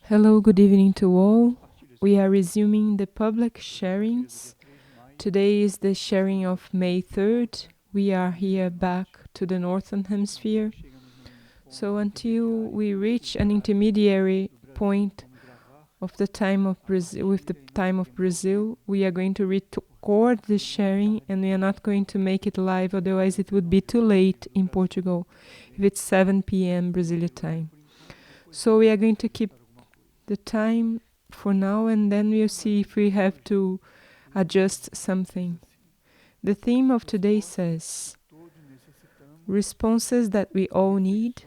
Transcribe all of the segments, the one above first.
Hello, good evening to all. We are resuming the public sharings. Today is the sharing of May 3rd. We are here back to the Northern Hemisphere. So until we reach an intermediary point of the time of Brazil, with the time of Brazil, we are going to record the sharing and we are not going to make it live, otherwise it would be too late in Portugal if it's 7 p.m. Brasilia time. So we are going to keep the time for now, and then we'll see if we have to adjust something. The theme of today says responses that we all need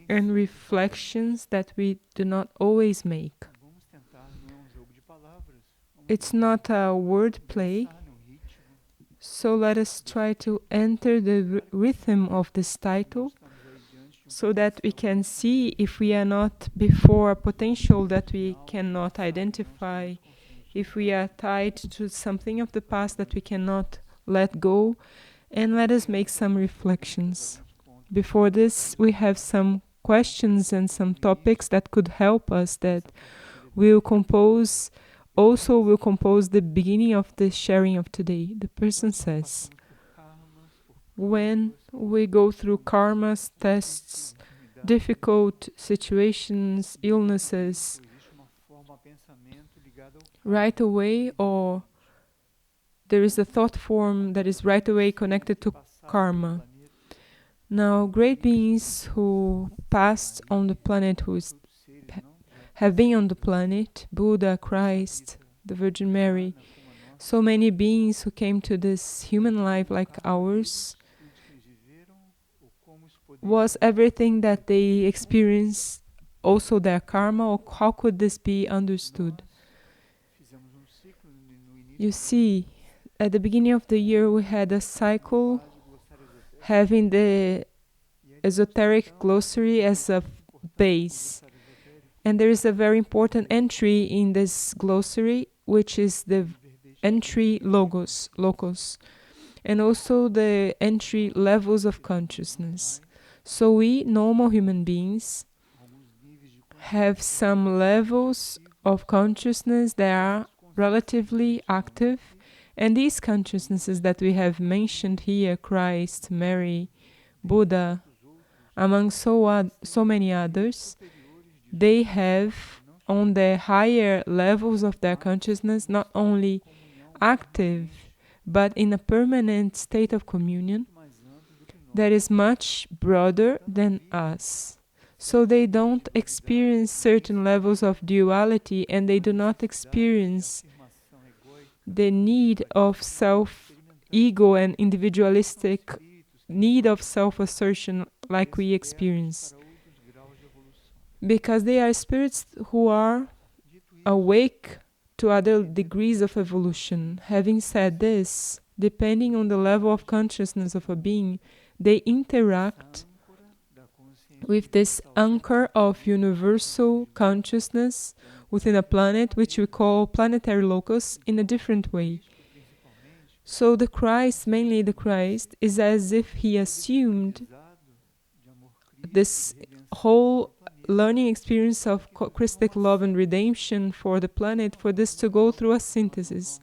and reflections that we do not always make. It's not a word play, so let us try to enter the rhythm of this title so that we can see if we are not before a potential that we cannot identify, if we are tied to something of the past that we cannot let go, and let us make some reflections. Before this, we have some questions and some topics that could help us that will compose the beginning of the sharing of today. The person says, when we go through karmas, tests, difficult situations, illnesses, right away, or there is a thought form that is right away connected to karma. Now, great beings who passed on the planet, have been on the planet, Buddha, Christ, the Virgin Mary, so many beings who came to this human life like ours, was everything that they experienced also their karma, or how could this be understood? You see, at the beginning of the year we had a cycle having the esoteric glossary as a base. And there is a very important entry in this glossary, which is the entry logos, and also the entry levels of consciousness. So we, normal human beings, have some levels of consciousness that are relatively active, and these consciousnesses that we have mentioned here, Christ, Mary, Buddha, among so many others, they have on the higher levels of their consciousness not only active, but in a permanent state of communion that is much broader than us. So they don't experience certain levels of duality, and they do not experience the need of self-ego and individualistic need of self-assertion like we experience. Because they are spirits who are awake to other degrees of evolution. Having said this, depending on the level of consciousness of a being, they interact with this anchor of universal consciousness within a planet, which we call planetary locus, in a different way. So the Christ, mainly the Christ, is as if he assumed this whole learning experience of Christic love and redemption for the planet, for this to go through a synthesis.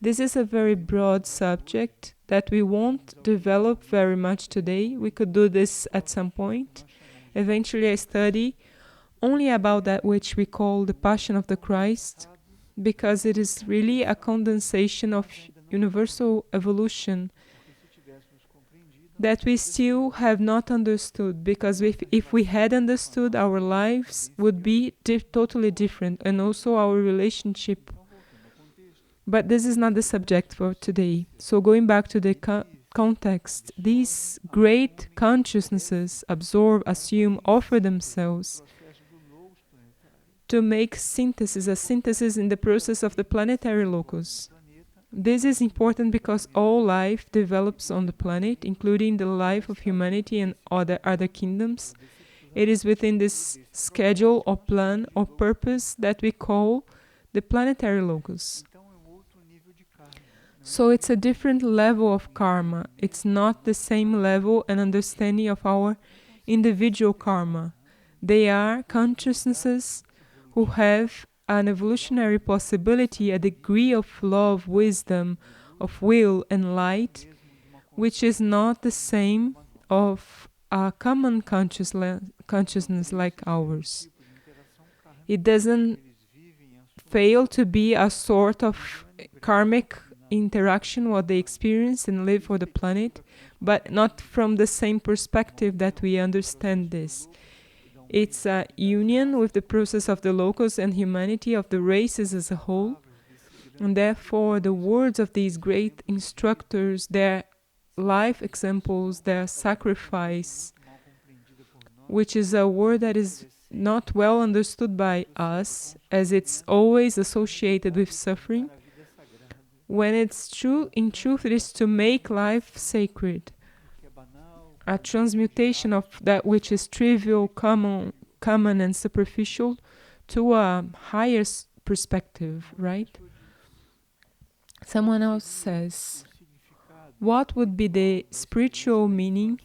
This is a very broad subject that we won't develop very much today. We could do this at some point. Eventually I study only about that which we call the Passion of the Christ, because it is really a condensation of universal evolution that we still have not understood, because if we had understood, our lives would be totally different, and also our relationship. But this is not the subject for today. So going back to the context, these great consciousnesses absorb, assume, offer themselves to make a synthesis in the process of the planetary locus. This is important because all life develops on the planet, including the life of humanity and other kingdoms, It is within this schedule or plan or purpose that we call the planetary logos. So it's a different level of karma. It's not the same level and understanding of our individual karma. They are consciousnesses who have an evolutionary possibility, a degree of love, wisdom, of will and light, which is not the same of a common consciousness like ours. It doesn't fail to be a sort of karmic interaction, what they experience and live for the planet, but not from the same perspective that we understand this. It's a union with the process of the locals and humanity of the races as a whole, and therefore the words of these great instructors, their life examples, their sacrifice, which is a word that is not well understood by us, as it's always associated with suffering, when it's true, in truth, it is to make life sacred, a transmutation of that which is trivial, common and superficial to a higher perspective, right? Someone else says, what would be the spiritual meaning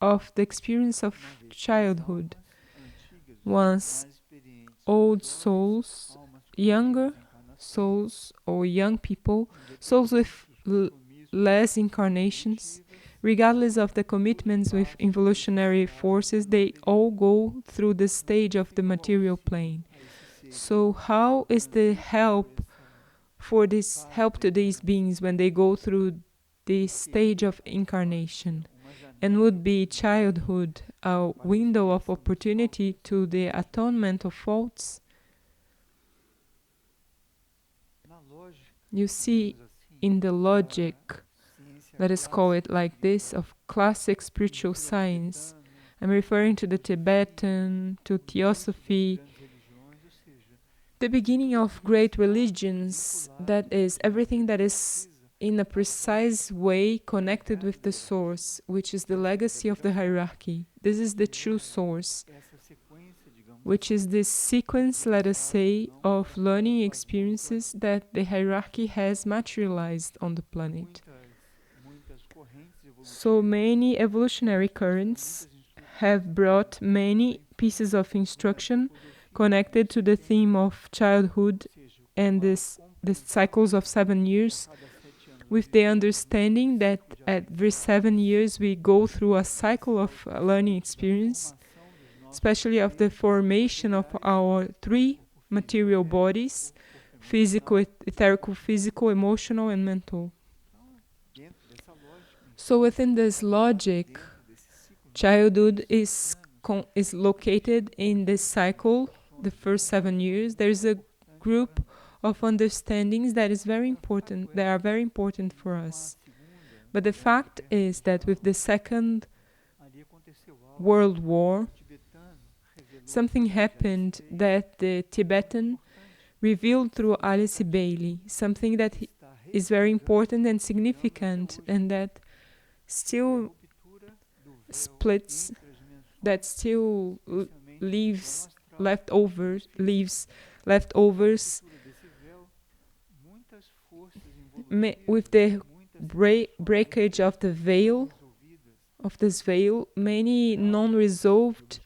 of the experience of childhood? Once old souls, younger souls or young people, souls with less incarnations, regardless of the commitments with evolutionary forces, they all go through the stage of the material plane. So how is the help to these beings when they go through this stage of incarnation? And would be childhood a window of opportunity to the atonement of faults? You see, in the logic, let us call it like this, of classic spiritual science, I'm referring to the Tibetan, to Theosophy, the beginning of great religions, that is, everything that is in a precise way connected with the source, which is the legacy of the hierarchy. This is the true source, which is this sequence, let us say, of learning experiences that the hierarchy has materialized on the planet. So many evolutionary currents have brought many pieces of instruction connected to the theme of childhood and the cycles of 7 years, with the understanding that at every 7 years we go through a cycle of learning experience, especially of the formation of our 3 material bodies: physical, etherical, physical, emotional, and mental. So within this logic, childhood is located in this cycle, the first 7 years. There is a group of understandings that are very important for us. But the fact is that with the Second World War, something happened that the Tibetan revealed through Alice Bailey, something that is very important and significant, and that still splits, that still leaves leftovers, with the breakage of the veil, of this veil, many non-resolved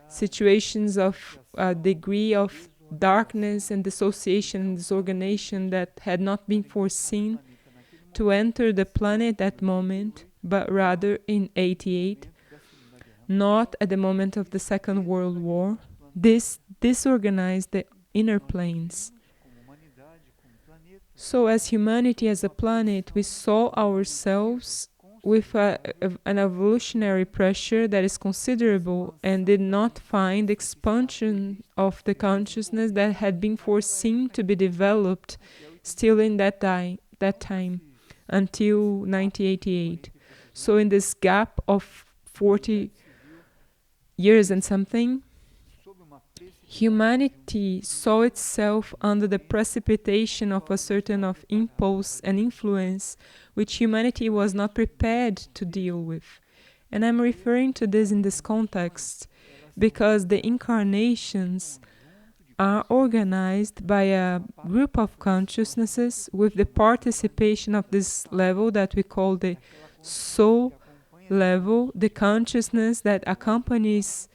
situations of a degree of darkness and dissociation and disorganization that had not been foreseen to enter the planet at that moment, but rather in 88, not at the moment of the Second World War. This disorganized the inner planes. So as humanity, as a planet, we saw ourselves with an evolutionary pressure that is considerable and did not find expansion of the consciousness that had been foreseen to be developed still in that time until 1988. So in this gap of 40 years and something, humanity saw itself under the precipitation of a certain of impulse and influence which humanity was not prepared to deal with. And I'm referring to this in this context because the incarnations are organized by a group of consciousnesses with the participation of this level that we call the soul level, the consciousness that accompanies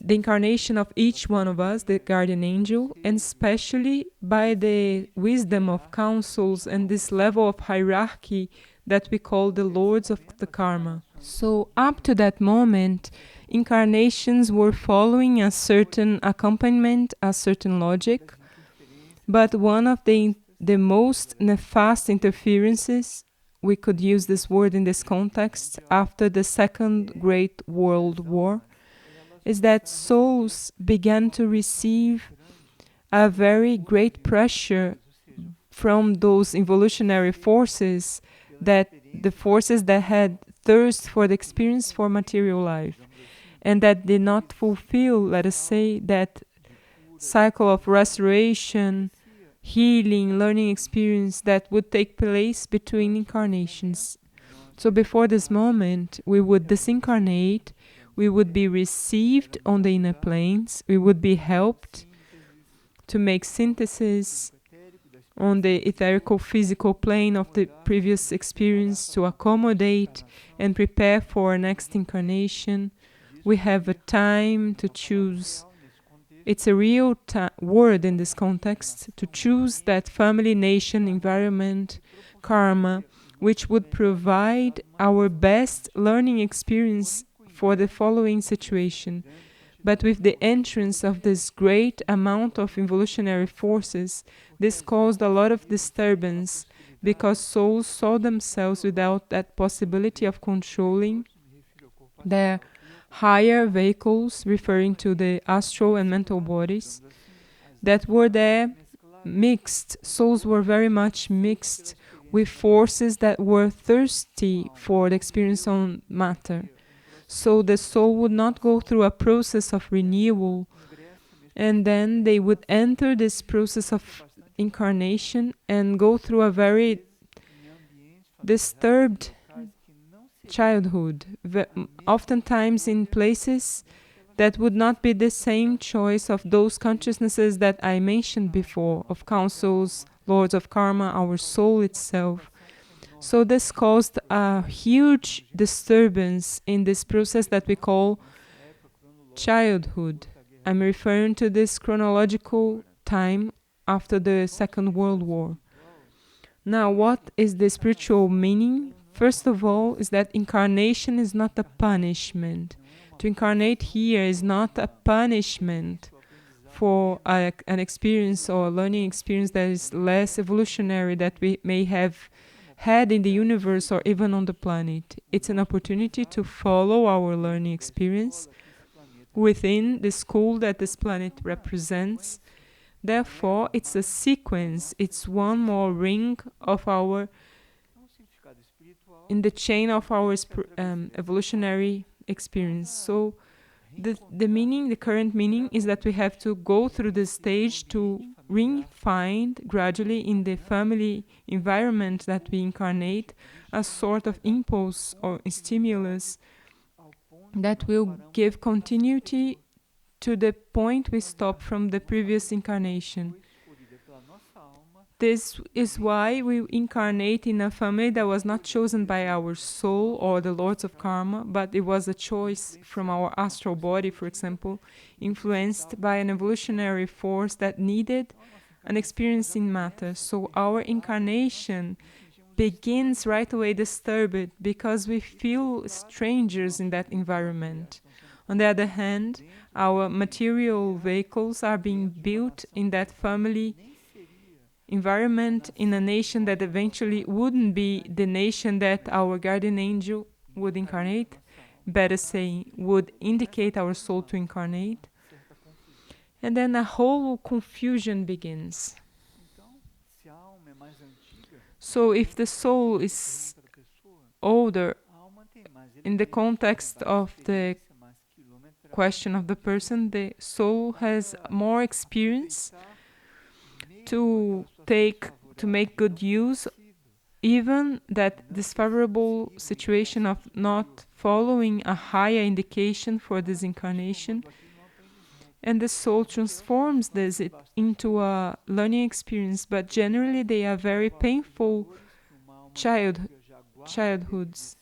the incarnation of each one of us, the guardian angel, and especially by the wisdom of councils and this level of hierarchy that we call the lords of the karma. So, up to that moment, incarnations were following a certain accompaniment, a certain logic, but one of the most nefast interferences, we could use this word in this context, after the Second Great World War, is that souls began to receive a very great pressure from those evolutionary forces, that the forces that had thirst for the experience for material life and that did not fulfill, let us say, that cycle of restoration, healing, learning experience that would take place between incarnations. So before this moment, we would disincarnate, we would be received on the inner planes, we would be helped to make synthesis on the etherical physical plane of the previous experience to accommodate and prepare for our next incarnation. We have a time to choose. It's a real word in this context, to choose that family, nation, environment, karma, which would provide our best learning experience for the following situation. But with the entrance of this great amount of evolutionary forces, this caused a lot of disturbance because souls saw themselves without that possibility of controlling their higher vehicles, referring to the astral and mental bodies, that were there mixed. Souls were very much mixed with forces that were thirsty for the experience on matter. So the soul would not go through a process of renewal, and then they would enter this process of incarnation and go through a very disturbed childhood, oftentimes in places that would not be the same choice of those consciousnesses that I mentioned before, of councils, lords of karma, our soul itself. So this caused a huge disturbance in this process that we call childhood. I'm referring to this chronological time after the Second World War. Now, what is the spiritual meaning? First of all, is that incarnation is not a punishment. To incarnate here is not a punishment for an experience or a learning experience that is less evolutionary that we may have had in the universe or even on the planet. It's an opportunity to follow our learning experience within the school that this planet represents. Therefore, it's a sequence, it's one more ring of our, in the chain of our evolutionary experience. So the meaning, the current meaning, is that we have to go through this stage to refine gradually in the family environment that we incarnate a sort of impulse or stimulus that will give continuity to the point we stop from the previous incarnation. This is why we incarnate in a family that was not chosen by our soul or the lords of karma, but it was a choice from our astral body, for example, influenced by an evolutionary force that needed an experience in matter. So our incarnation begins right away disturbed because we feel strangers in that environment. On the other hand, our material vehicles are being built in that family environment in a nation that eventually wouldn't be the nation that our guardian angel would incarnate, better saying, would indicate our soul to incarnate. And then a whole confusion begins. So if the soul is older, in the context of the question of the person, the soul has more experience to make good use even that disfavorable situation of not following a higher indication for this incarnation, and the soul transforms this into a learning experience, but generally they are very painful childhoods,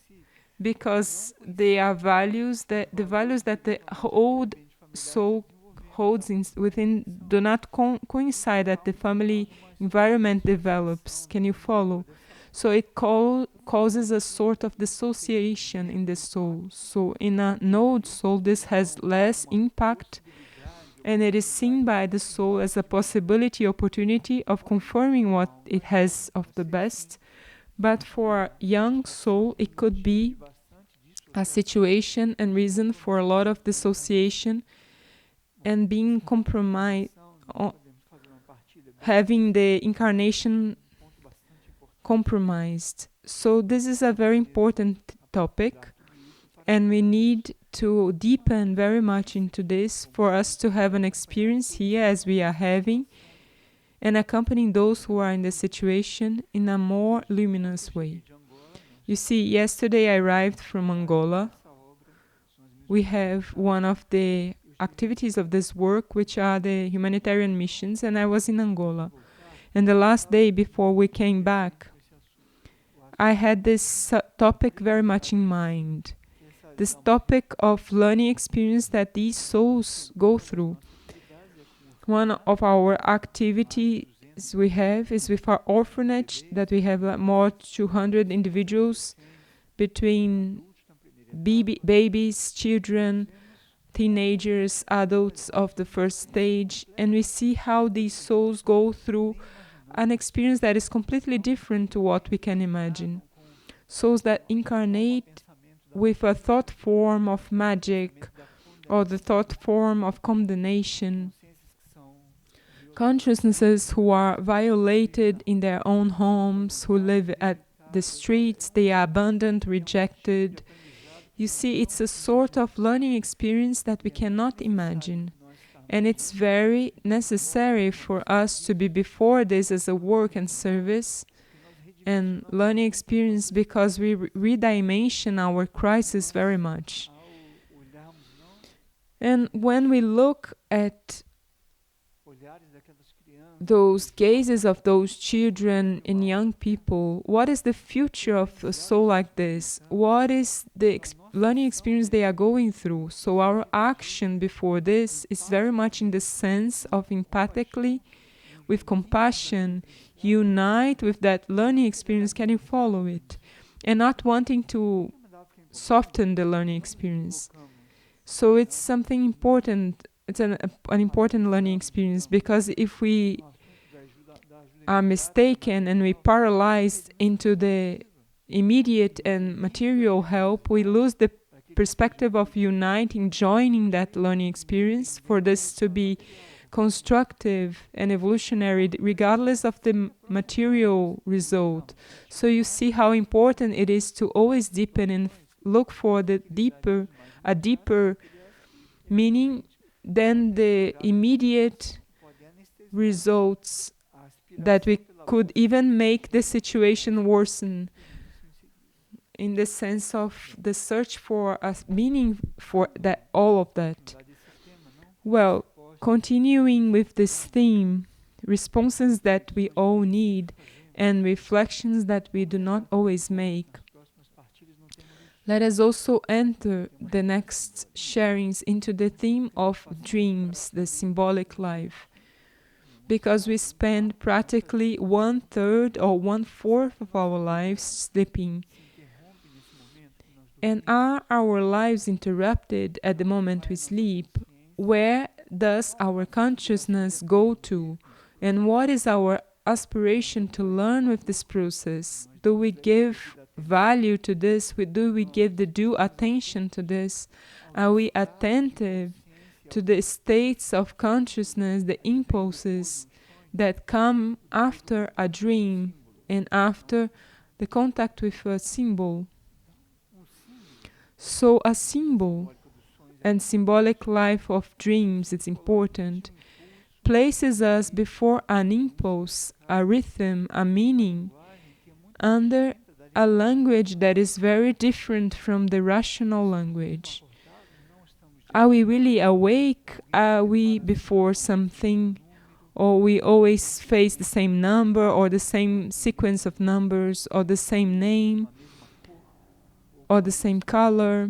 because they are the values that the old soul holds within do not coincide that the family environment develops. Can you follow? So it causes a sort of dissociation in the soul. So in a node soul, this has less impact, and it is seen by the soul as a opportunity of confirming what it has of the best. But for a young soul, it could be a situation and reason for a lot of dissociation and being compromised, having the incarnation compromised. So this is a very important topic, and we need to deepen very much into this for us to have an experience here as we are having, and accompanying those who are in the situation in a more luminous way. You see, yesterday I arrived from Angola. We have one of the activities of this work, which are the humanitarian missions, and I was in Angola. And the last day before we came back, I had this topic very much in mind. This topic of learning experience that these souls go through. One of our activities we have is with our orphanage, that we have more 200 individuals between babies, children, teenagers, adults of the first stage, and we see how these souls go through an experience that is completely different to what we can imagine. Souls that incarnate with a thought form of magic or the thought form of condemnation. Consciousnesses who are violated in their own homes, who live at the streets, they are abandoned, rejected. You see, it's a sort of learning experience that we cannot imagine. And it's very necessary for us to be before this as a work and service and learning experience, because we redimension our crisis very much. And when we look at those gazes of those children and young people, what is the future of a soul like this? What is the learning experience they are going through? So our action before this is very much in the sense of empathically, with compassion, unite with that learning experience, can you follow it? And not wanting to soften the learning experience. So it's something important. It's an important learning experience, because if we are mistaken and we paralyzed into the immediate and material help, we lose the perspective of uniting, joining that learning experience for this to be constructive and evolutionary regardless of the material result. So you see how important it is to always deepen and look for a deeper meaning than the immediate results that we could even make the situation worsen, in the sense of the search for a meaning for that, all of that. Well, continuing with this theme, responses that we all need and reflections that we do not always make, let us also enter the next sharings into the theme of dreams, the symbolic life. Because we spend practically 1/3 or 1/4 of our lives sleeping. And are our lives interrupted at the moment we sleep? Where does our consciousness go to? And what is our aspiration to learn with this process? Do we give value to this? Do we give the due attention to this? Are we attentive to the states of consciousness, the impulses that come after a dream and after the contact with a symbol? So a symbol and symbolic life of dreams, it's important, places us before an impulse, a rhythm, a meaning under a language that is very different from the rational language. Are we really awake? Are we before something? Or we always face the same number or the same sequence of numbers or the same name or the same color?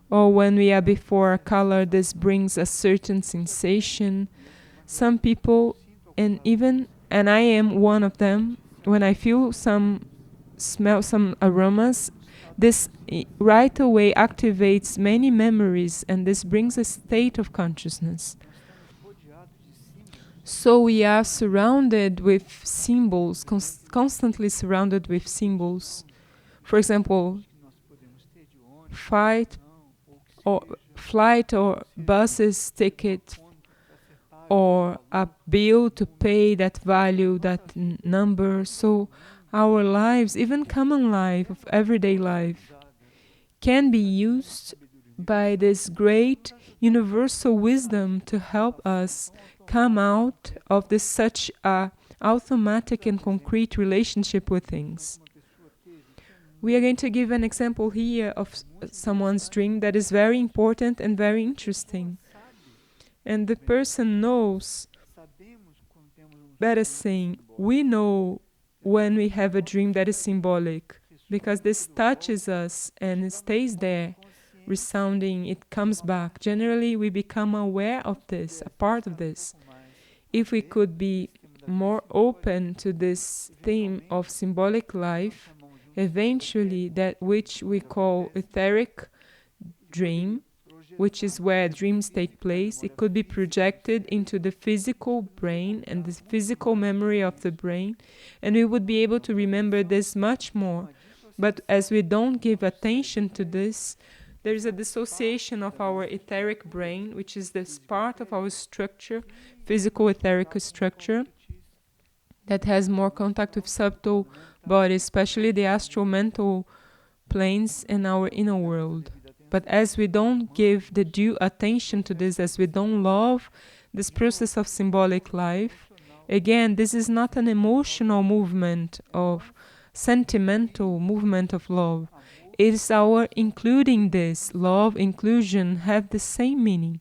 Or when we are before a color, this brings a certain sensation. Some people, and I am one of them, when I smell some aromas, this right away activates many memories, and this brings a state of consciousness. So we are surrounded with symbols, constantly surrounded with symbols. For example, flight or buses ticket, or a bill to pay that value, that number. So our lives, even common life, of everyday life, can be used by this great universal wisdom to help us come out of this such a automatic and concrete relationship with things. We are going to give an example here of someone's dream that is very important and very interesting. And the person knows, better saying, we know when we have a dream that is symbolic, because this touches us and it stays there, resounding, it comes back. Generally, we become aware of this, a part of this. If we could be more open to this theme of symbolic life, eventually that which we call etheric dream, which is where dreams take place, it could be projected into the physical brain and the physical memory of the brain, and we would be able to remember this much more. But as we don't give attention to this, there is a dissociation of our etheric brain, which is this part of our structure, physical etheric structure, that has more contact with subtle bodies, especially the astral mental planes and our inner world. But as we don't give the due attention to this, as we don't love this process of symbolic life, again, this is not an emotional movement of sentimental movement of love. It is our including this. Love, inclusion have the same meaning.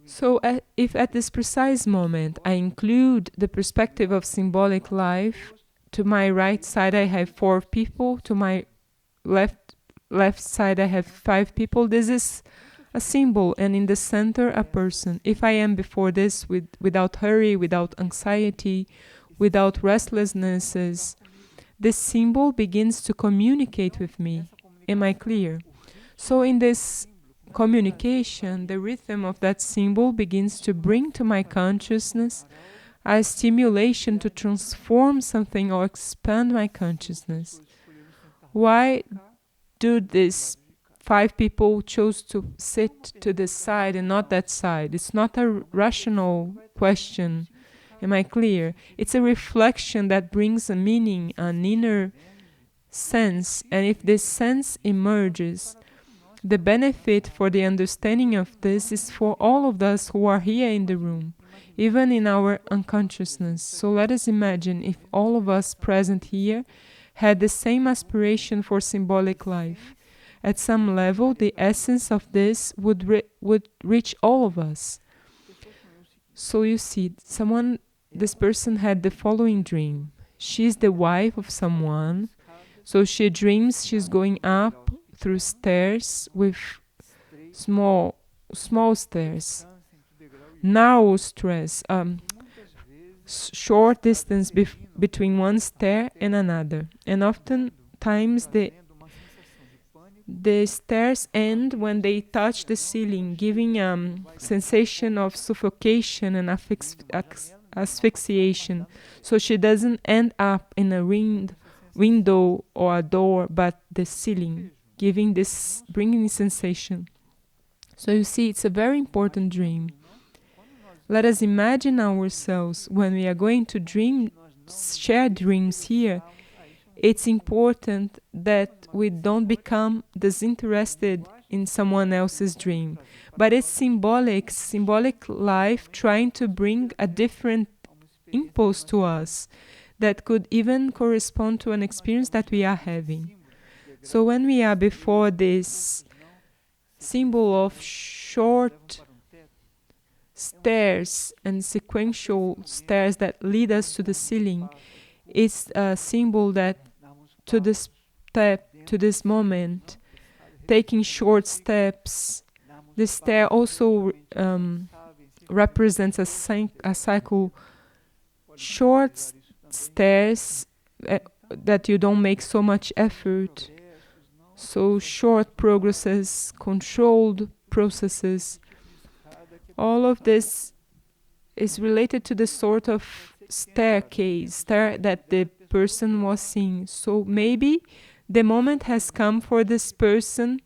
So if at this precise moment I include the perspective of symbolic life, to my right side I have 4 people, to my left side I have 5 people. This is a symbol, and in the center a person. If I am before this without hurry, without anxiety, without restlessnesses, this symbol begins to communicate with me. Am I clear? So in this communication, the rhythm of that symbol begins to bring to my consciousness a stimulation to transform something or expand my consciousness. Why do these 5 people chose to sit to this side and not that side? It's not a rational question. Am I clear? It's a reflection that brings a meaning, an inner sense, and if this sense emerges, the benefit for the understanding of this is for all of us who are here in the room, even in our unconsciousness. So let us imagine if all of us present here had the same aspiration for symbolic life. At some level, the essence of this would reach all of us. So you see, this person had the following dream. She's the wife of someone, so she dreams she's going up through stairs with small stairs, narrow stairs, short distance between one stair and another. And oftentimes the stairs end when they touch the ceiling, giving a sensation of suffocation and asphyxiation. So she doesn't end up in a window or a door, but the ceiling, bringing this sensation. So you see, it's a very important dream. Let us imagine ourselves when we are going to share dreams here. It's important that we don't become disinterested in someone else's dream. But it's symbolic life trying to bring a different impulse to us. that could even correspond to an experience that we are having. So when we are before this symbol of short stairs and sequential stairs that lead us to the ceiling, it's a symbol that to this step, to this moment, taking short steps. The stair also represents a cycle, short stairs that you don't make so much effort. So short progresses, controlled processes. All of this is related to the sort of stair that the person was seeing. So maybe the moment has come for this person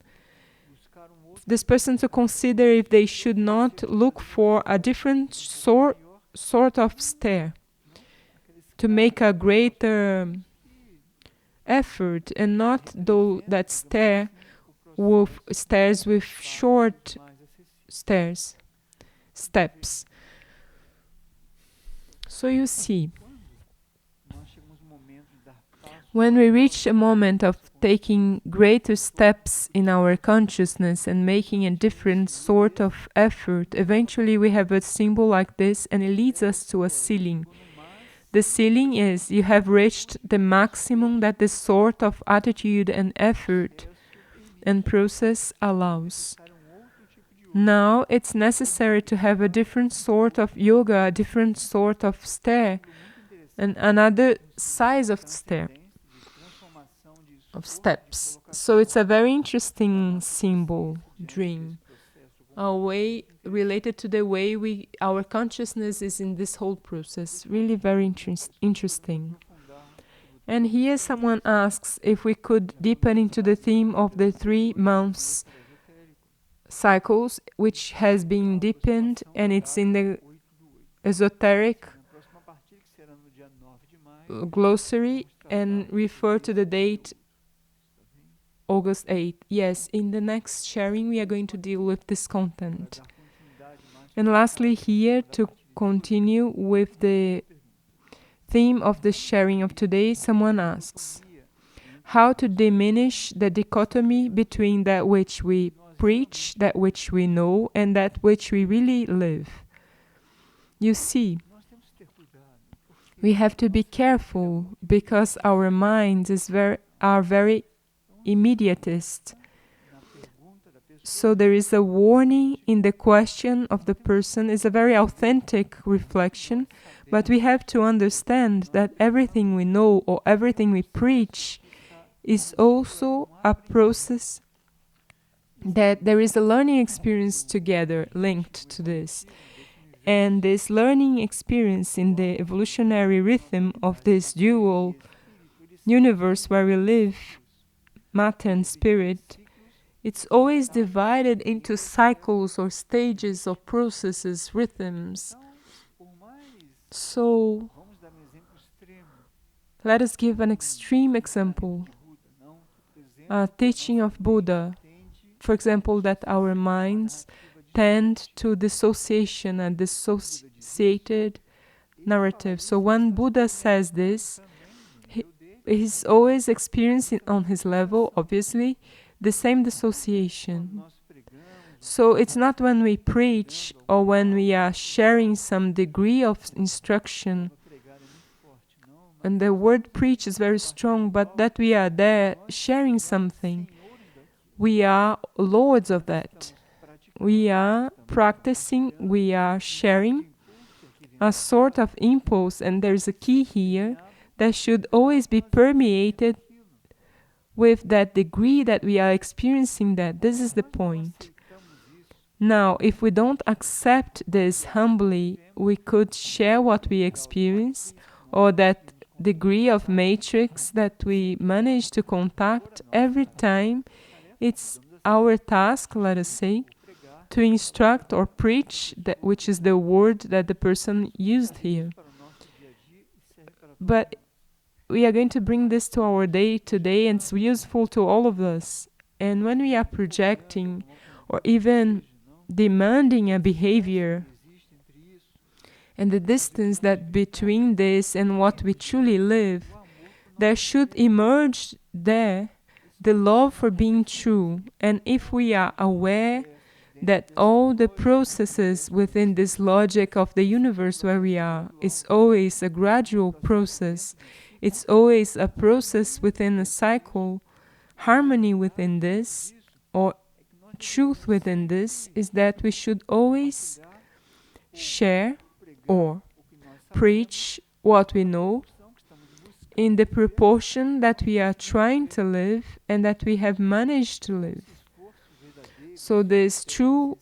to consider if they should not look for a different sort of stair, to make a greater effort, and not though that stairs with short steps. So you see, when we reach a moment of taking greater steps in our consciousness and making a different sort of effort, eventually we have a symbol like this, and it leads us to a ceiling. The ceiling is you have reached the maximum that this sort of attitude and effort and process allows. Now it's necessary to have a different sort of yoga, a different sort of stair, and another size of steps. So it's a very interesting symbol, dream. A way related to the way our consciousness is in this whole process. Really very interesting. And here someone asks if we could deepen into the theme of the 3 months cycles, which has been deepened, and it's in the esoteric glossary and refer to the date August 8th. Yes, in the next sharing we are going to deal with this content. And lastly here, to continue with the theme of the sharing of today, someone asks, how to diminish the dichotomy between that which we preach, that which we know, and that which we really live. You see, we have to be careful because our minds are very immediatist. So there is a warning in the question of the person. It's a very authentic reflection, but we have to understand that everything we know or everything we preach is also a process, that there is a learning experience together linked to this. And this learning experience in the evolutionary rhythm of this dual universe where we live, matter and spirit, it's always divided into cycles or stages of processes, rhythms. So, let us give an extreme example. A teaching of Buddha, for example, that our minds tend to dissociation and dissociated narrative. So when Buddha says this, he's always experiencing on his level, obviously, the same dissociation. So it's not when we preach or when we are sharing some degree of instruction, and the word preach is very strong, but that we are there sharing something. We are lords of that. We are practicing, we are sharing a sort of impulse, and there's a key here that should always be permeated with that degree that we are experiencing that. This is the point. Now, if we don't accept this humbly, we could share what we experience, or that degree of matrix that we manage to contact every time. It's our task, let us say, to instruct or preach, that which is the word that the person used here. But we are going to bring this to our day-to-day, and it's useful to all of us. And when we are projecting or even demanding a behavior, and the distance that between this and what we truly live, there should emerge there the love for being true. And if we are aware that all the processes within this logic of the universe where we are is always a gradual process, it's always a process within a cycle, harmony within this, or truth within this, is that we should always share or preach what we know in the proportion that we are trying to live and that we have managed to live. So this true,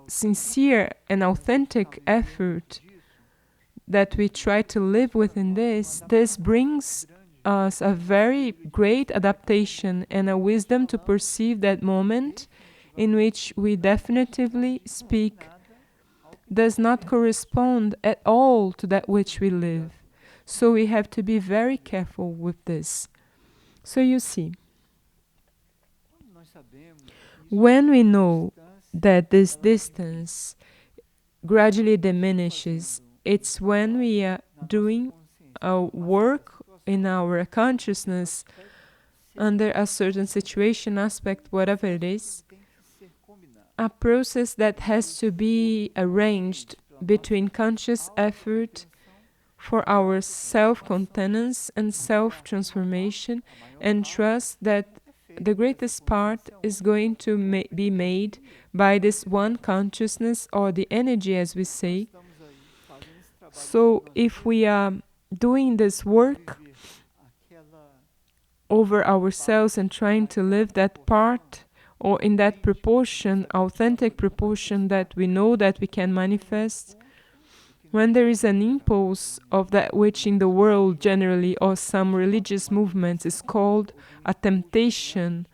sincere and authentic effort that we try to live within this brings us a very great adaptation and a wisdom to perceive that moment in which we definitively speak does not correspond at all to that which we live. So we have to be very careful with this. So you see, when we know that this distance gradually diminishes, it's when we are doing a work in our consciousness under a certain situation, aspect, whatever it is, a process that has to be arranged between conscious effort for our self-contenance and self-transformation, and trust that the greatest part is going to be made by this one consciousness, or the energy, as we say. So if we are doing this work over ourselves and trying to live that part, or in that proportion, authentic proportion that we know that we can manifest, when there is an impulse of that which in the world generally, or some religious movements, is called a temptation,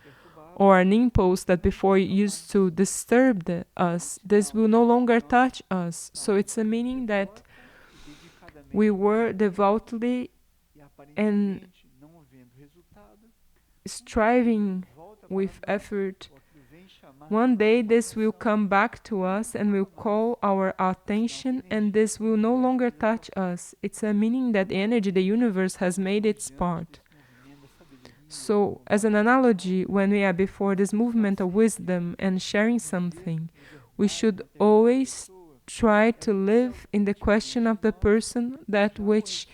or an impulse that before used to disturb us, this will no longer touch us. So it's a meaning that we were devoutly and striving with effort. One day this will come back to us and will call our attention, and this will no longer touch us. It's a meaning that the energy, the universe, has made its part. So, as an analogy, when we are before this movement of wisdom and sharing something, we should always try to live in the question of the person that which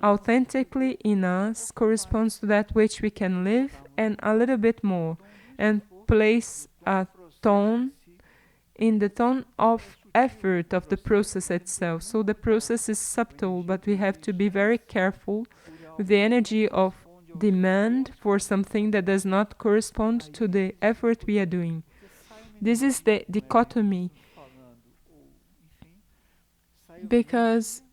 authentically in us corresponds to that which we can live, and a little bit more, and place a tone in the tone of effort of the process itself. So the process is subtle, but we have to be very careful with the energy of demand for something that does not correspond to the effort we are doing. This is the dichotomy, because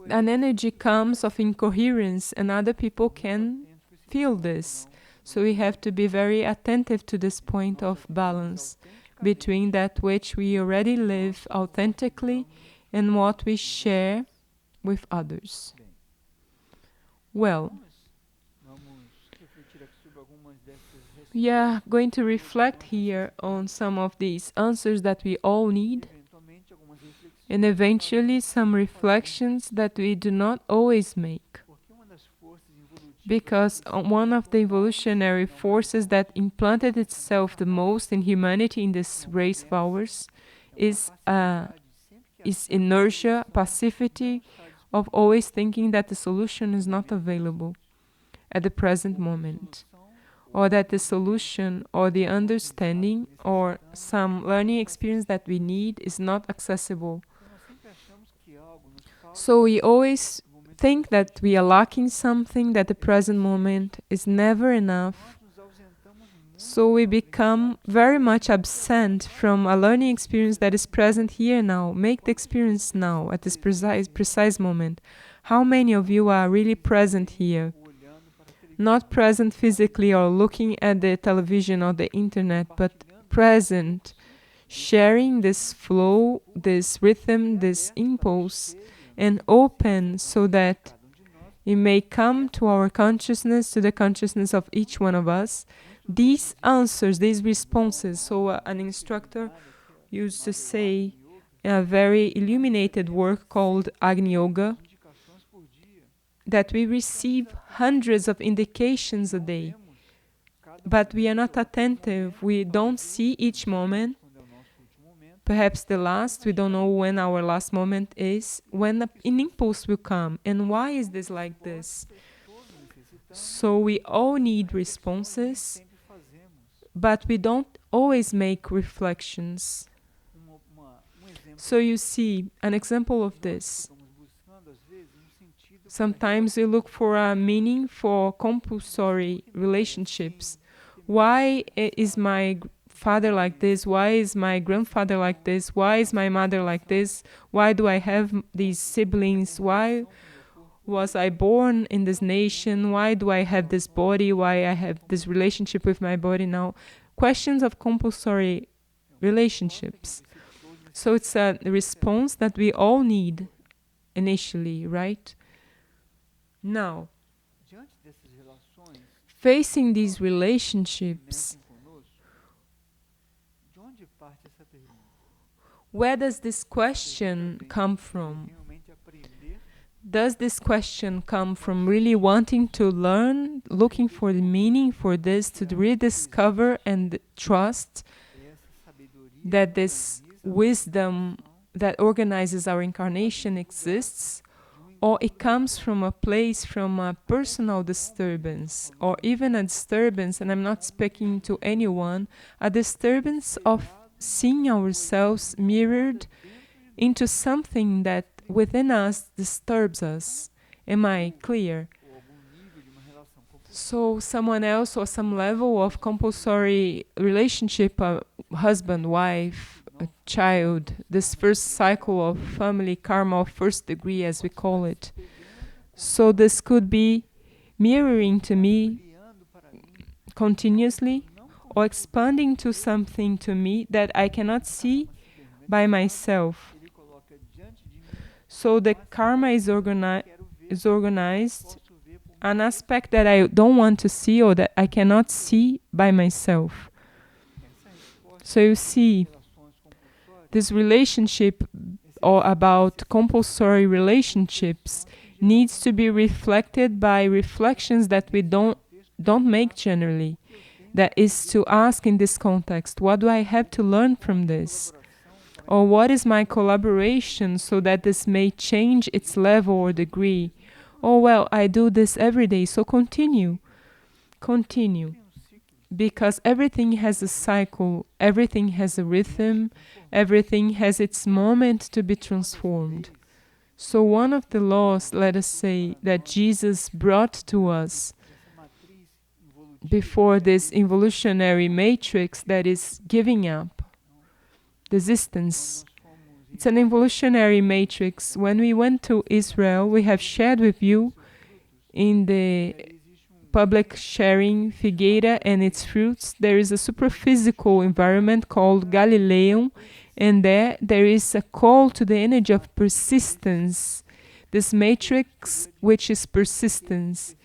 an energy comes of incoherence and other people can feel this. So we have to be very attentive to this point of balance between that which we already live authentically and what we share with others. Well, we are going to reflect here on some of these answers that we all need, and eventually some reflections that we do not always make. Because one of the evolutionary forces that implanted itself the most in humanity in this race of ours is inertia, passivity, of always thinking that the solution is not available at the present moment, or that the solution or the understanding or some learning experience that we need is not accessible. So we always think that we are lacking something, that the present moment is never enough. So we become very much absent from a learning experience that is present here now. Make the experience now, at this precise moment. How many of you are really present here? Not present physically or looking at the television or the internet, but present, sharing this flow, this rhythm, this impulse, and open so that it may come to our consciousness, to the consciousness of each one of us, these answers, these responses. So an instructor used to say, a very illuminated work called Agni Yoga, that we receive hundreds of indications a day, but we are not attentive. We don't see each moment. Perhaps the last, we don't know when our last moment is, when an impulse will come. And why is this like this? So we all need responses, but we don't always make reflections. So you see, an example of this. Sometimes we look for a meaning for compulsory relationships. Why is my father like this? Why is my grandfather like this? Why is my mother like this? Why do I have these siblings? Why was I born in this nation? Why do I have this body? Why I have this relationship with my body now? Questions of compulsory relationships. So it's a response that we all need initially, right? Now, facing these relationships, where does this question come from? Does this question come from really wanting to learn, looking for the meaning for this, to rediscover and trust that this wisdom that organizes our incarnation exists? Or it comes from a place, from a personal disturbance, or even a disturbance, and I'm not speaking to anyone, a disturbance of seeing ourselves mirrored into something that within us disturbs us. Am I clear? So someone else or some level of compulsory relationship, a husband, wife, a child, this first cycle of family karma of first degree, as we call it. So this could be mirroring to me continuously, or expanding to something to me that I cannot see by myself. So the karma is organized, an aspect that I don't want to see or that I cannot see by myself. So you see, this relationship or about compulsory relationships needs to be reflected by reflections that we don't make generally. That is to ask in this context, what do I have to learn from this? Or what is my collaboration so that this may change its level or degree? Oh well, I do this every day, so continue. Continue. Because everything has a cycle, everything has a rhythm, everything has its moment to be transformed. So one of the laws, let us say, that Jesus brought to us before this evolutionary matrix that is giving up, desistance. It's an evolutionary matrix. When we went to Israel, we have shared with you in the public sharing Figueira and its fruits, there is a superphysical environment called Galileum, and there is a call to the energy of persistence, this matrix which is persistence.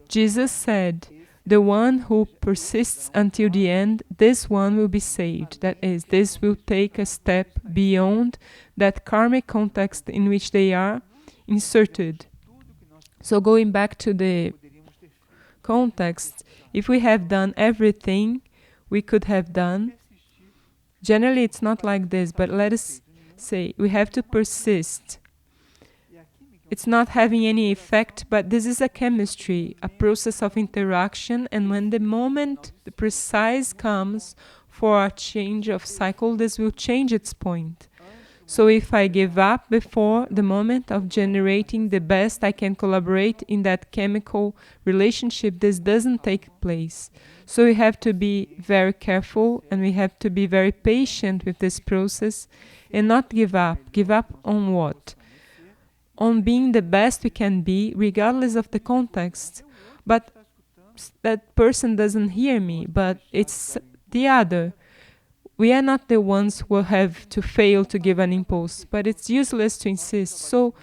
Jesus said, the one who persists until the end, this one will be saved. That is, this will take a step beyond that karmic context in which they are inserted. So going back to the context, if we have done everything we could have done, generally it's not like this, but let us say we have to persist. It's not having any effect, but this is a chemistry, a process of interaction, and when the moment, the precise comes for a change of cycle, this will change its point. So if I give up before the moment of generating the best I can collaborate in that chemical relationship, this doesn't take place. So we have to be very careful and we have to be very patient with this process and not give up. Give up on what? On being the best we can be, regardless of the context. But that person doesn't hear me, but it's the other. We are not the ones who have to fail to give an impulse, but it's useless to insist. So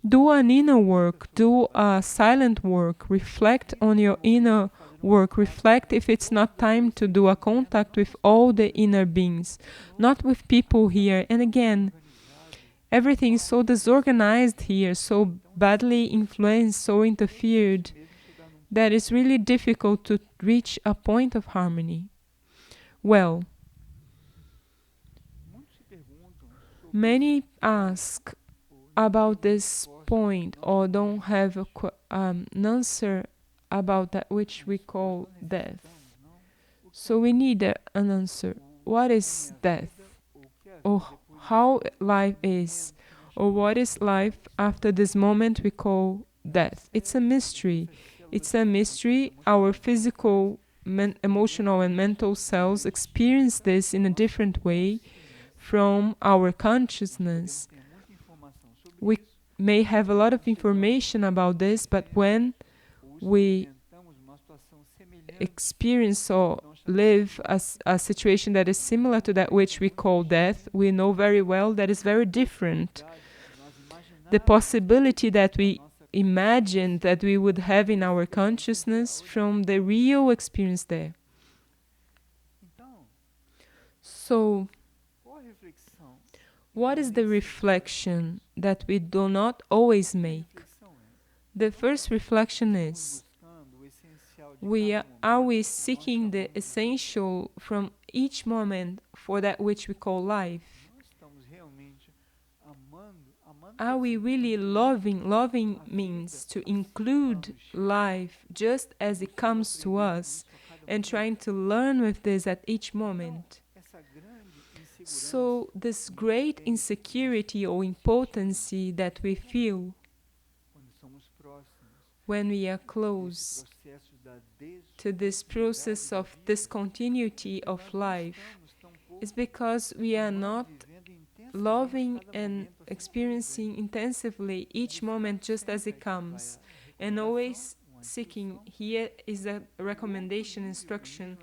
do an inner work, do a silent work, reflect on your inner work, reflect if it's not time to do a contact with all the inner beings, not with people here. And again, everything is so disorganized here, so badly influenced, so interfered, that it's really difficult to reach a point of harmony. Well, many ask about this point or don't have an answer about that which we call death. So we need an answer. What is death? Or how life is? Or what is life after this moment we call death? It's a mystery. It's a mystery. Our physical, emotional, and mental selves experience this in a different way from our consciousness. We may have a lot of information about this, but when we experience or live a situation that is similar to that which we call death, we know very well that is very different. The possibility that we imagine that we would have in our consciousness from the real experience there. So, what is the reflection that we do not always make? The first reflection is, are we seeking the essential from each moment for that which we call life? Are we really loving? Loving means to include life just as it comes to us and trying to learn with this at each moment. So this great insecurity or impotency that we feel when we are close to this process of discontinuity of life is because we are not loving and experiencing intensively each moment just as it comes, and always seeking. Here is a recommendation, instruction.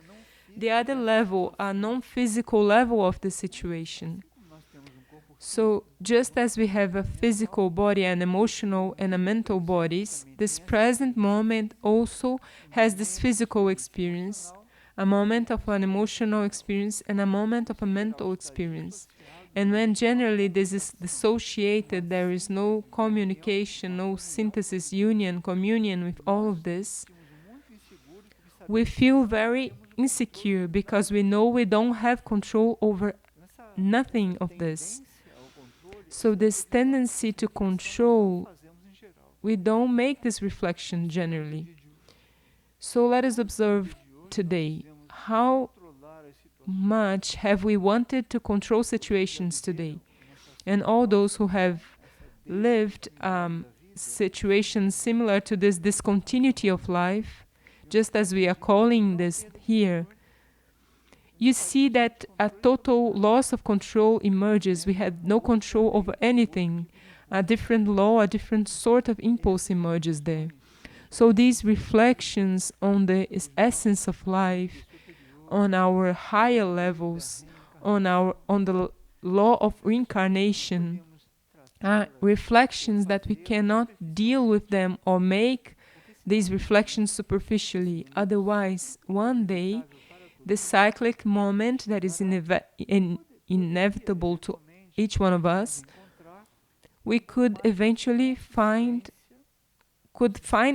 The other level, a non-physical level of the situation. So just as we have a physical body, an emotional and a mental bodies, this present moment also has this physical experience, a moment of an emotional experience and a moment of a mental experience. And when generally this is dissociated, there is no communication, no synthesis, union, communion with all of this, we feel very insecure because we know we don't have control over nothing of this. So this tendency to control, we don't make this reflection generally. So let us observe today, how much have we wanted to control situations today? And all those who have lived situations similar to this discontinuity of life, just as we are calling this here, you see that a total loss of control emerges. We had no control over anything. A different law, a different sort of impulse emerges there. So these reflections on the essence of life, on our higher levels, on the law of reincarnation, are reflections that we cannot deal with them or make these reflections superficially. Otherwise, one day, the cyclic moment that is inevitable to each one of us, we could eventually find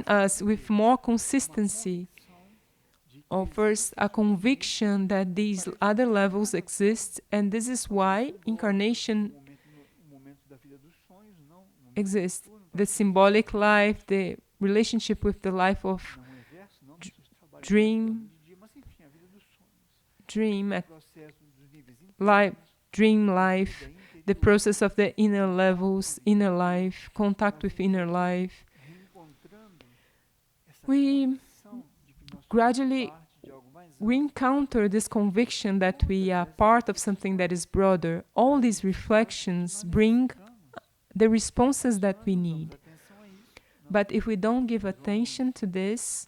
us with more consistency, or first a conviction that these other levels exist, and this is why incarnation exists. The symbolic life, the relationship with the life of dream life, the process of the inner levels, inner life, contact with inner life. We gradually re-encounter this conviction that we are part of something that is broader. All these reflections bring the responses that we need. But if we don't give attention to this,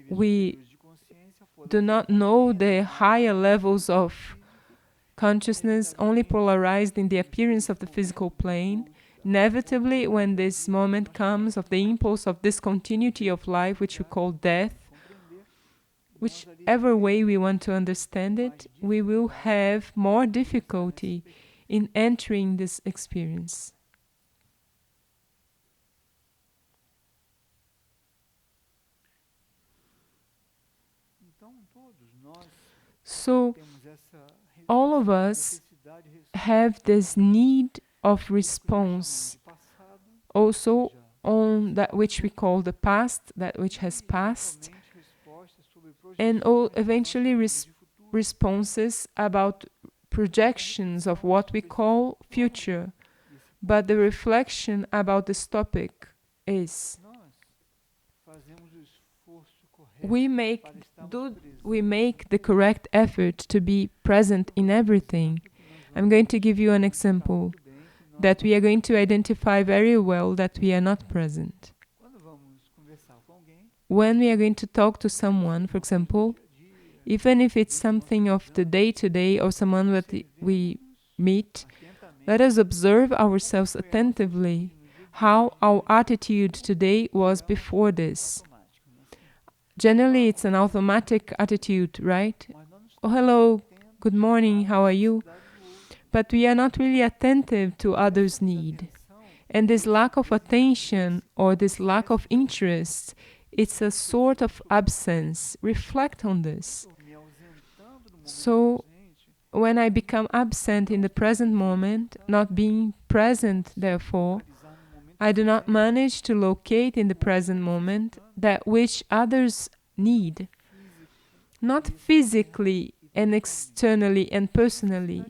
we do not know the higher levels of consciousness, only polarized in the appearance of the physical plane. Inevitably, when this moment comes of the impulse of discontinuity of life, which we call death, whichever way we want to understand it, we will have more difficulty in entering this experience. So all of us have this need of response also on that which we call the past, that which has passed, and eventually responses about projections of what we call future. But the reflection about this topic is we make the correct effort to be present in everything. I'm going to give you an example that we are going to identify very well that we are not present. When we are going to talk to someone, for example, even if it's something of the day-to-day or someone that we meet, let us observe ourselves attentively, how our attitude today was before this. Generally, it's an automatic attitude, right? Oh, hello, good morning, how are you? But we are not really attentive to others' need. And this lack of attention or this lack of interest, it's a sort of absence. Reflect on this. So, when I become absent in the present moment, not being present, therefore, I do not manage to locate in the present moment that which others need. Not physically and externally and personally,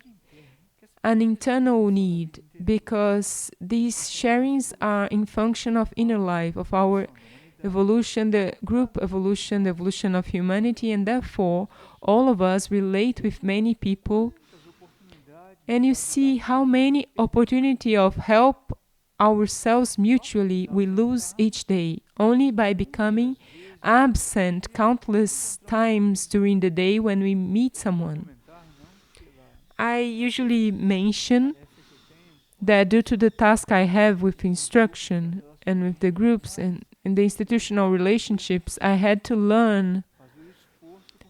an internal need, because these sharings are in function of inner life, of our evolution, the group evolution, the evolution of humanity, and therefore all of us relate with many people, and you see how many opportunity of help ourselves mutually we lose each day, only by becoming absent countless times during the day when we meet someone. I usually mention that due to the task I have with instruction and with the groups and in the institutional relationships, I had to learn,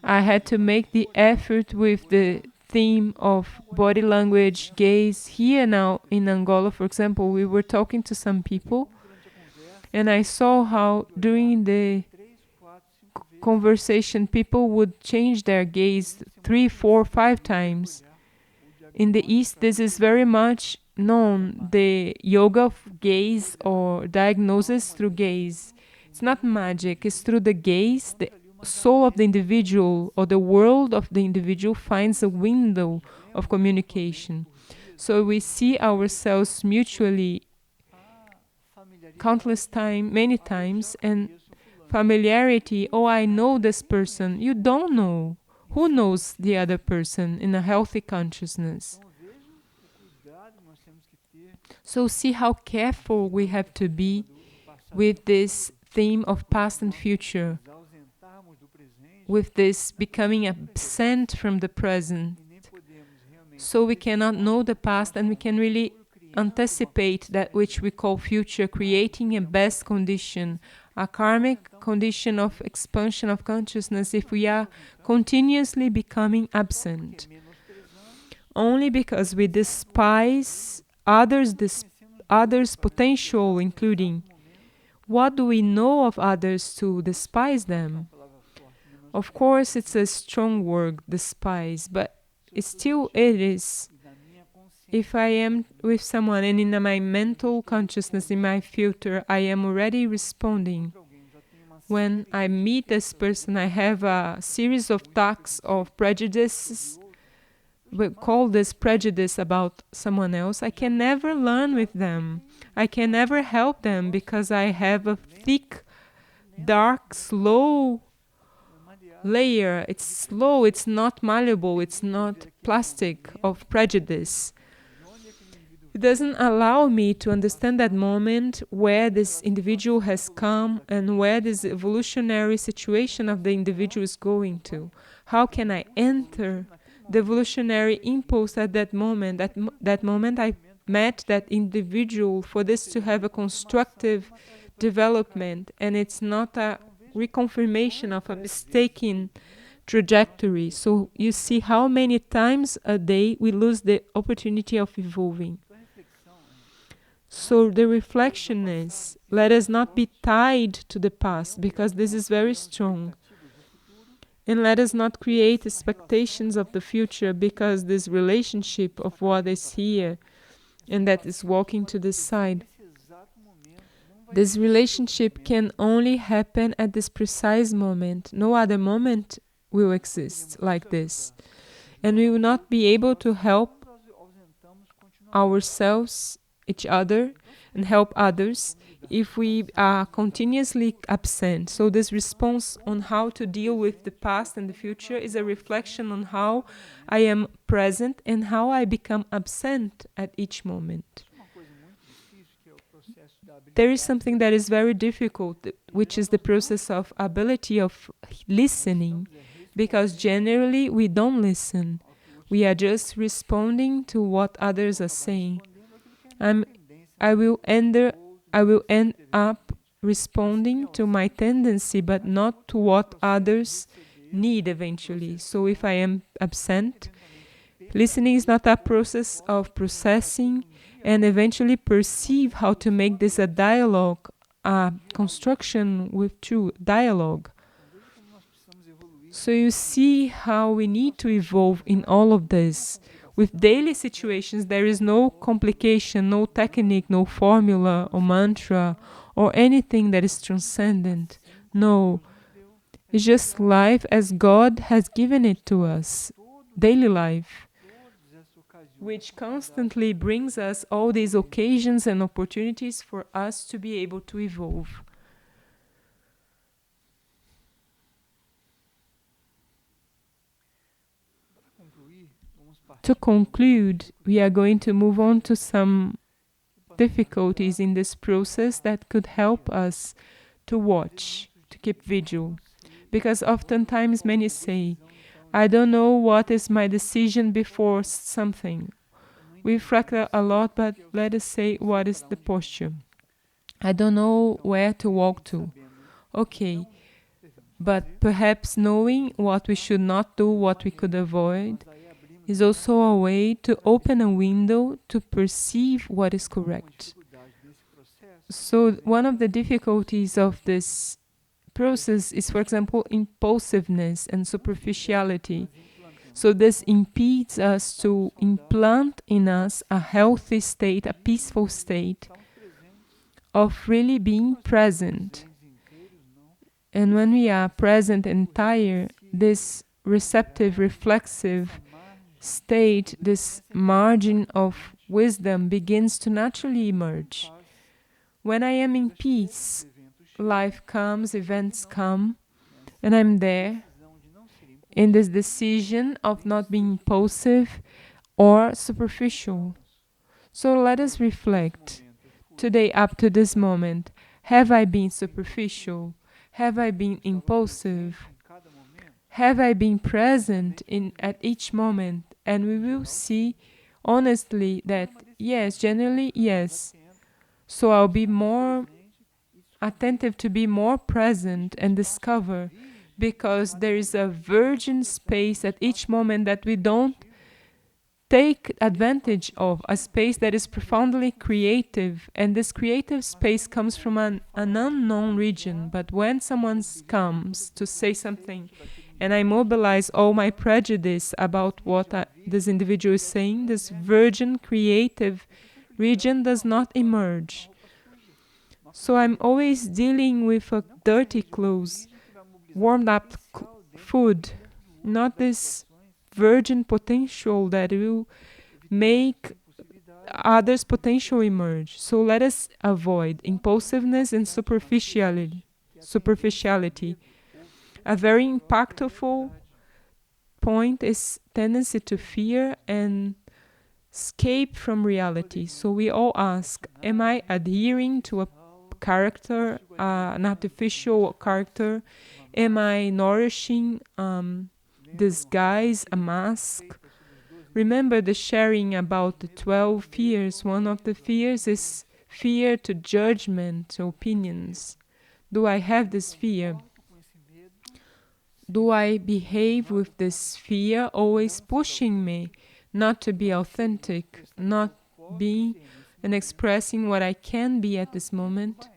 I had to make the effort with the theme of body language, gaze. Here now in Angola, for example, we were talking to some people and I saw how during the conversation people would change their gaze 3, 4, 5 times. In the East, this is very much known, the yoga of gaze or diagnosis through gaze. It's not magic, it's through the gaze, the soul of the individual or the world of the individual finds a window of communication. So we see ourselves mutually countless times, many times, and familiarity, oh, I know this person. You don't know. Who knows the other person in a healthy consciousness? So see how careful we have to be with this theme of past and future, with this becoming absent from the present. So we cannot know the past and we can really anticipate that which we call future, creating a best condition, a karmic condition of expansion of consciousness if we are continuously becoming absent. Only because we despise others' potential, including what do we know of others to despise them? Of course, it's a strong word, despise, but it is. If I am with someone and in my mental consciousness, in my filter, I am already responding. When I meet this person, I have a series of thoughts of prejudices. We call this prejudice about someone else. I can never learn with them. I can never help them because I have a thick, dark, slow layer. It's slow, it's not malleable, it's not plastic of prejudice. It doesn't allow me to understand that moment where this individual has come and where this evolutionary situation of the individual is going to. How can I enter the evolutionary impulse at that moment? That moment I met that individual for this to have a constructive development, and it's not a reconfirmation of a mistaken trajectory. So you see how many times a day we lose the opportunity of evolving. So the reflection is, let us not be tied to the past, because this is very strong. And let us not create expectations of the future, because this relationship of what is here and that is walking to the side, this relationship can only happen at this precise moment. No other moment will exist like this. And we will not be able to help ourselves, each other, and help others if we are continuously absent. So this response on how to deal with the past and the future is a reflection on how I am present and how I become absent at each moment. There is something that is very difficult, which is the process of ability of listening, because generally we don't listen. We are just responding to what others are saying. I will end up responding to my tendency, but not to what others need eventually. So if I am absent, listening is not a process of processing and eventually perceive how to make this a dialogue, a construction with true dialogue. So you see how we need to evolve in all of this. With daily situations, there is no complication, no technique, no formula or mantra or anything that is transcendent. No, it's just life as God has given it to us, daily life, which constantly brings us all these occasions and opportunities for us to be able to evolve. To conclude, we are going to move on to some difficulties in this process that could help us to watch, to keep vigil. Because oftentimes many say, I don't know what is my decision before something. We reflect a lot, but let us say what is the posture. I don't know where to walk to. Okay, but perhaps knowing what we should not do, what we could avoid, is also a way to open a window to perceive what is correct. So one of the difficulties of this process is, for example, impulsiveness and superficiality. So this impedes us to implant in us a healthy state, a peaceful state of really being present. And when we are present entire, this receptive, reflexive state, this margin of wisdom begins to naturally emerge. When I am in peace, life comes, events come, and I'm there in this decision of not being impulsive or superficial. So let us reflect. Today, up to this moment, have I been superficial? Have I been impulsive? Have I been present at each moment? And we will see honestly that yes, generally yes. So I'll be more attentive to be more present and discover, because there is a virgin space at each moment that we don't take advantage of, a space that is profoundly creative, and this creative space comes from an unknown region. But when someone comes to say something and I mobilize all my prejudice about what this individual is saying, this virgin creative region does not emerge. So I'm always dealing with a dirty clothes, warmed up food, not this virgin potential that will make others' potential emerge. So let us avoid impulsiveness and superficiality. A very impactful point is tendency to fear and escape from reality. So we all ask, am I adhering to a character, an artificial character? Am I nourishing disguise, a mask? Remember the sharing about the 12 fears. One of the fears is fear to judgment, to opinions. Do I have this fear? Do I behave with this fear always pushing me not to be authentic, not being and expressing what I can be at this moment?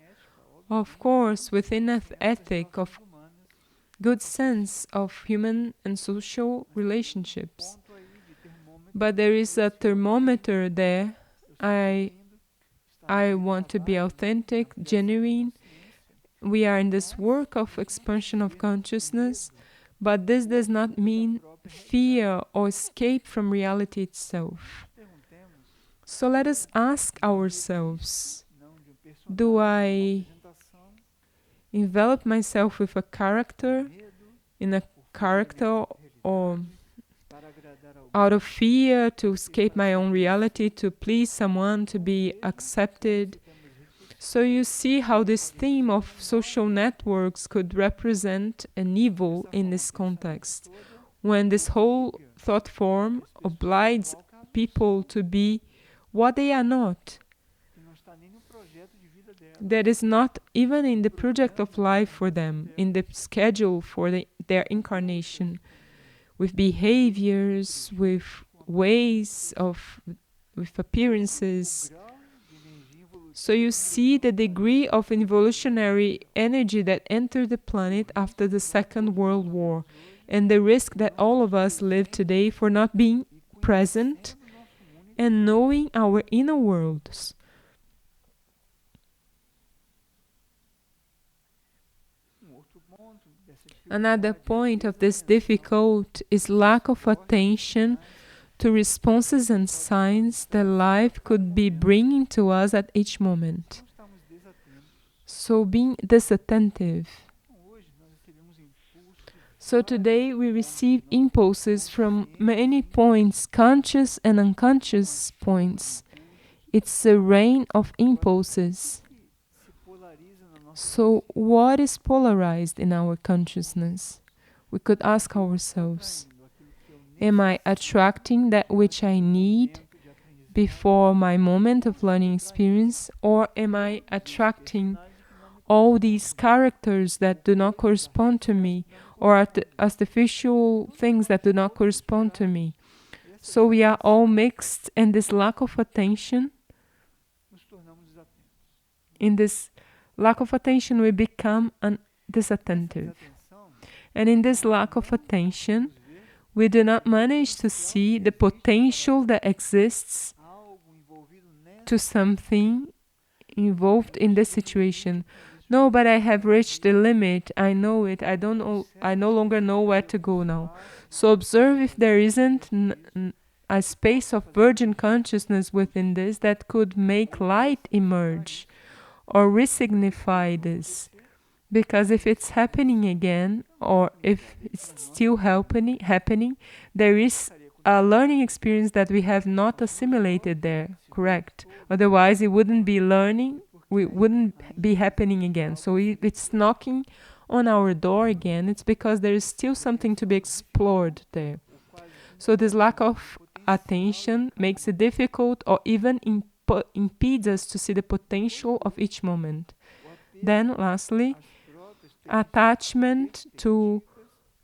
Of course, within an ethic of good sense of human and social relationships. But there is a thermometer there. I want to be authentic, genuine. We are in this work of expansion of consciousness, but this does not mean fear or escape from reality itself. So let us ask ourselves, do I envelop myself with a character, in a character, or out of fear to escape my own reality, to please someone, to be accepted? So you see how this theme of social networks could represent an evil in this context, when this whole thought form obliges people to be what they are not. That is not even in the project of life for them, in the schedule for their incarnation, with behaviors, with ways of, with appearances. So you see the degree of evolutionary energy that entered the planet after the Second World War, and the risk that all of us live today for not being present and knowing our inner worlds. Another point of this difficulty is lack of attention to responses and signs that life could be bringing to us at each moment. So being disattentive. So today we receive impulses from many points, conscious and unconscious points. It's a rain of impulses. So what is polarized in our consciousness? We could ask ourselves, am I attracting that which I need before my moment of learning experience, or am I attracting all these characters that do not correspond to me, or artificial things that do not correspond to me? So we are all mixed, and this lack of attention, in this lack of attention we become disattentive. And in this lack of attention, we do not manage to see the potential that exists to something involved in this situation. No, but I have reached the limit. I know it. I no longer know where to go now. So observe if there isn't a space of virgin consciousness within this that could make light emerge or resignify this. Because if it's happening again, or if it's still happening, there is a learning experience that we have not assimilated there, correct? Otherwise, it wouldn't be learning, we wouldn't be happening again. So if it's knocking on our door again, it's because there is still something to be explored there. So this lack of attention makes it difficult or even impedes us to see the potential of each moment. Then, lastly, attachment to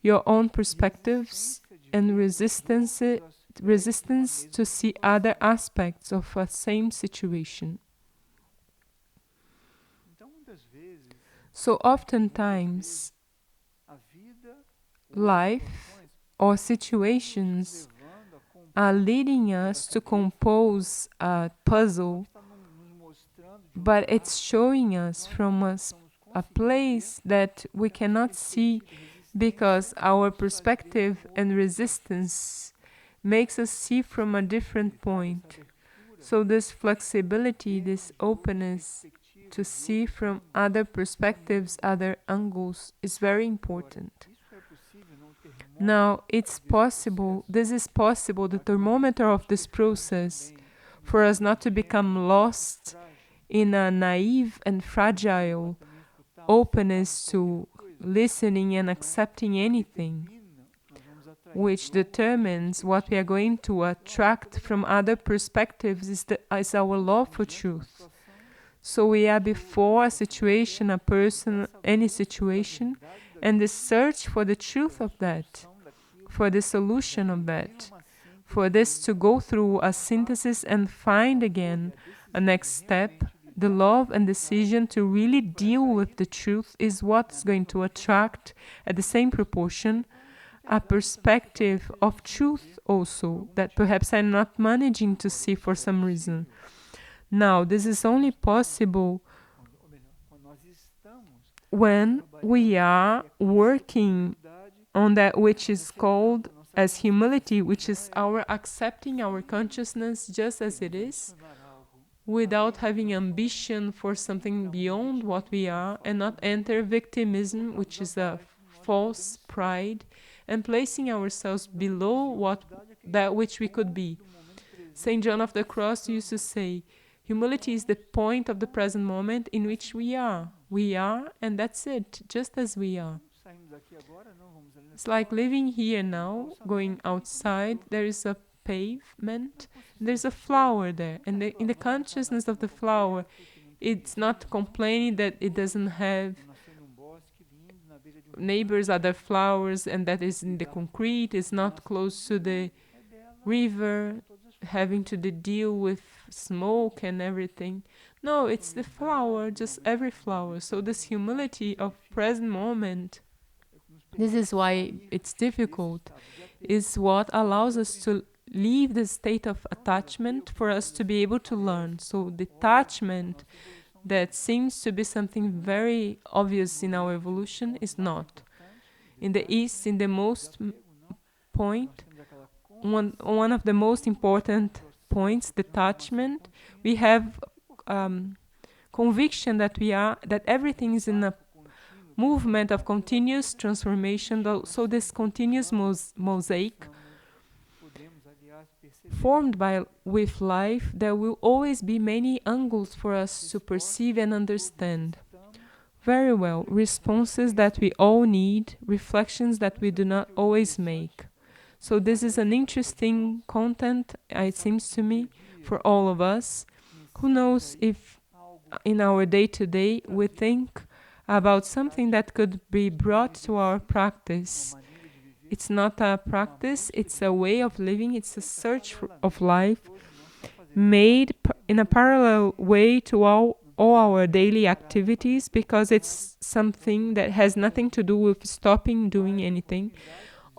your own perspectives and resistance to see other aspects of a same situation. So oftentimes, life or situations are leading us to compose a puzzle, but it's showing us from a place that we cannot see because our perspective and resistance makes us see from a different point. So this flexibility, this openness to see from other perspectives, other angles is very important. Now, this is possible, the thermometer of this process, for us not to become lost in a naive and fragile openness to listening and accepting anything, which determines what we are going to attract from other perspectives is our love for truth. So we are before a situation, a person, any situation, and the search for the truth of that, for the solution of that, for this to go through a synthesis and find again a next step, the love and decision to really deal with the truth is what's going to attract, at the same proportion, a perspective of truth also that perhaps I'm not managing to see for some reason. Now, this is only possible when we are working on that which is called as humility, which is our accepting our consciousness just as it is, without having ambition for something beyond what we are, and not enter victimism, which is a false pride, and placing ourselves below that which we could be. Saint John of the Cross used to say, humility is the point of the present moment in which we are. We are, and that's it, just as we are. It's like living here now, going outside, there is a pavement, there's a flower there, and in the consciousness of the flower, it's not complaining that it doesn't have neighbors, other flowers, and that is in the concrete, it's not close to the river, having to deal with smoke and everything. No, it's the flower, just every flower. So this humility of present moment, this is why it's difficult, is what allows us to leave the state of attachment for us to be able to learn. So detachment, that seems to be something very obvious in our evolution, is not. In the East, in the most point, one of the most important points, detachment, we have conviction that that everything is in a movement of continuous transformation. So this continuous mosaic formed with life, there will always be many angles for us to perceive and understand. Very well, responses that we all need, reflections that we do not always make. So this is an interesting content, it seems to me, for all of us. Who knows if in our day-to-day we think about something that could be brought to our practice. It's not a practice, it's a way of living, it's a search of life made in a parallel way to all our daily activities, because it's something that has nothing to do with stopping doing anything.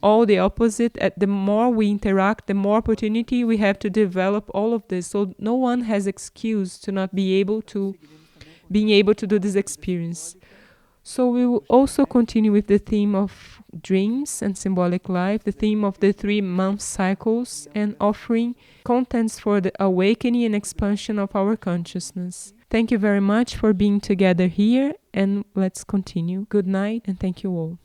All the opposite. The more we interact, the more opportunity we have to develop all of this. So no one has excuse to not be able to do this experience. So we will also continue with the theme of dreams and symbolic life, the theme of the 3-month cycles, and offering contents for the awakening and expansion of our consciousness. Thank you very much for being together here, and let's continue. Good night, and thank you all.